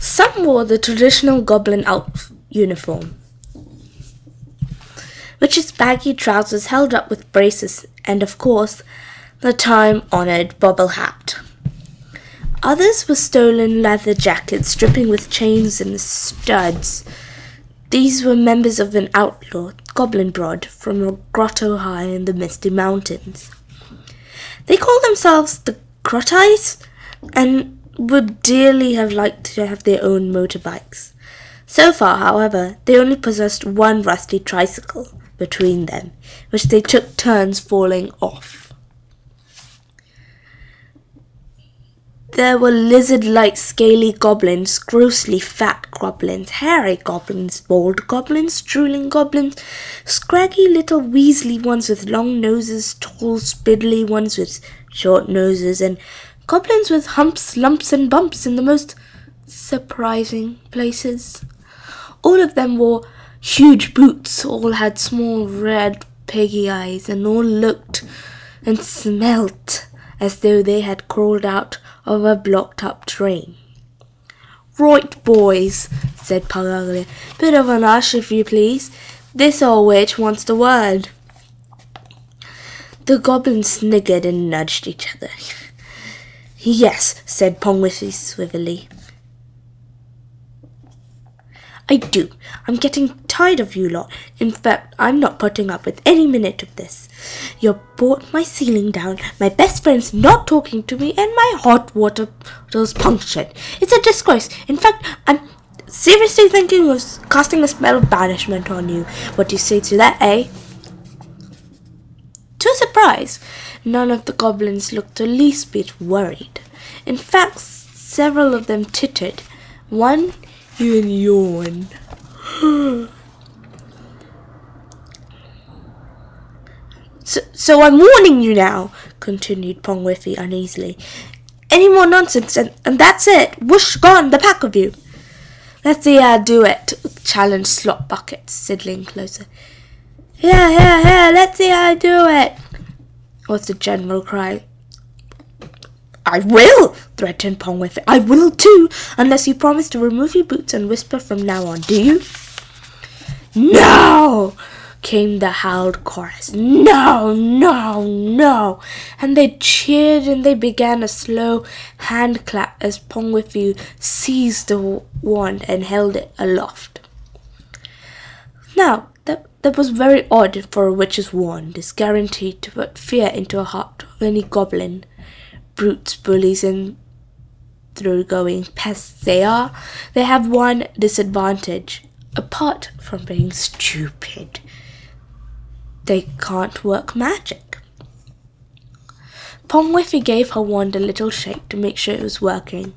Some wore the traditional goblin uniform, which is baggy trousers held up with braces and, of course, the time-honoured bobble hat. Others were stolen leather jackets dripping with chains and studs. These were members of an outlaw goblin brood from a grotto high in the misty mountains. They called themselves the Grottites and would dearly have liked to have their own motorbikes. So far, however, they only possessed one rusty tricycle between them, which they took turns falling off. There were lizard-like scaly goblins, grossly fat goblins, hairy goblins, bald goblins, drooling goblins, scraggy little weaselly ones with long noses, tall spindly ones with short noses, and goblins with humps, lumps, and bumps in the most surprising places. All of them wore huge boots, all had small red piggy eyes, and all looked and smelt as though they had crawled out of a blocked-up train. "Right, boys," said Pongwiffy. "Bit of an hush, if you please. This old witch wants the word." The goblins sniggered and nudged each other. "Yes," said Pongwiffy swiftly. "I do. I'm getting tired of you lot. In fact, I'm not putting up with any minute of this. You brought my ceiling down, my best friend's not talking to me, and my hot water bottle's punctured. It's a disgrace. In fact, I'm seriously thinking of casting a spell of banishment on you. What do you say to that, eh?" To a surprise, none of the goblins looked the least bit worried. In fact, several of them tittered. One even yawned. So I'm warning you now," continued Pongwiffy uneasily. "Any more nonsense and that's it. Whoosh, gone, the pack of you." "Let's see how I do it," challenged Slop Bucket, sidling closer. Here, let's see how I do it," was the general cry. "I will," threatened Pongwiffy. "I will too, unless you promise to remove your boots and whisper from now on. Do you?" "No!" came the howled chorus. "No, no, no!" And they cheered and they began a slow hand clap as Pongwiffy seized the wand and held it aloft. Now, that was very odd for a witch's wand. It's guaranteed to put fear into the heart of any goblin. Brutes, bullies, and thoroughgoing pests they are. They have one disadvantage, apart from being stupid. They can't work magic. Pongwiffy gave her wand a little shake to make sure it was working.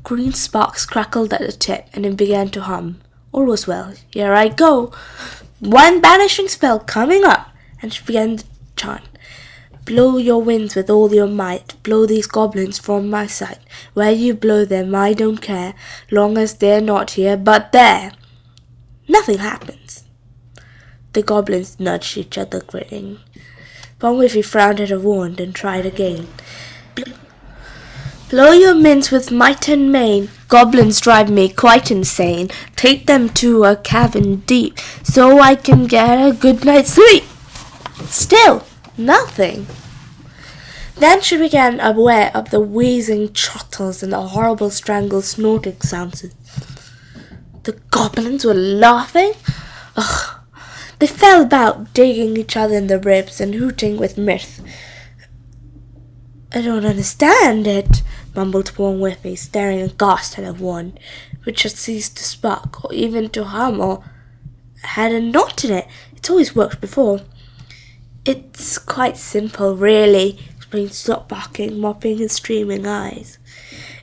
Green sparks crackled at the tip and it began to hum. All was well. "Here I go. One banishing spell coming up." And she began to chant. "Blow your winds with all your might. Blow these goblins from my sight. Where you blow them, I don't care, long as they're not here, but there." Nothing happens. The goblins nudged each other, grinning. Pongwiffy frowned at her wand and tried again. "Blow your mints with might and main. Goblins drive me quite insane. Take them to a cavern deep, so I can get a good night's sleep." Still nothing. Then she began aware of the wheezing chuckles and the horrible strangled snorting sounds. The goblins were laughing. Ugh. They fell about, digging each other in the ribs and hooting with mirth. "I don't understand it," mumbled Pongwiffy, staring aghast at her wand, which had ceased to spark, or even to hum, or had a knot in it. It's always worked before. "It's quite simple, really," explained Slop Bucket, mopping his streaming eyes.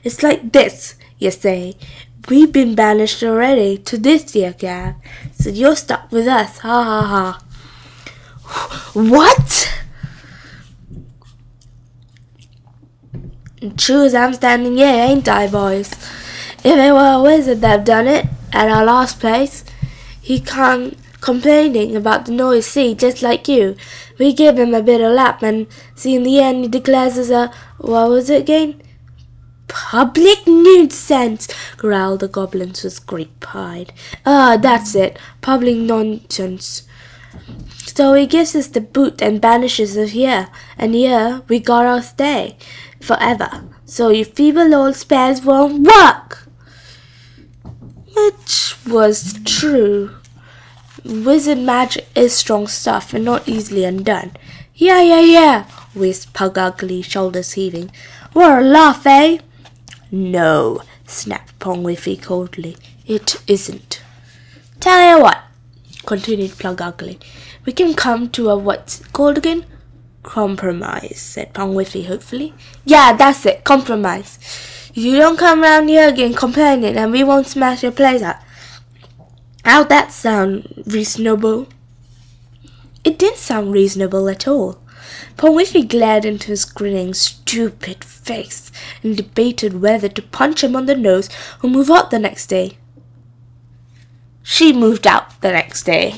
"It's like this, you say. We've been banished already to this here cave, so you're stuck with us, ha ha ha." "What?" "True as I'm standing here, ain't I, boys? If it were a wizard that done it, at our last place, he can't complaining about the noise, see, just like you. We give him a bit of lap, and see in the end he declares as a, what was it again? Public nuisance, growled the goblins with great pride. That's it, public nonsense. So he gives us the boot and banishes us here, and here we gotta stay forever. So your feeble old spells won't work. Which was true. Wizard magic is strong stuff and not easily undone. Yeah, whisked Pug Ugly, shoulders heaving. We're a laugh, eh? No, snapped Pongwiffy coldly. It isn't. Tell you what, continued Plug Ugly. We can come to a what's it called again? Compromise, said Pongwiffy hopefully. Yeah, that's it, compromise. You don't come round here again complaining and we won't smash your place up. How'd that sound reasonable? It didn't sound reasonable at all. Pongwiffy glared into his grinning, stupid face and debated whether to punch him on the nose or move out the next day. She moved out the next day.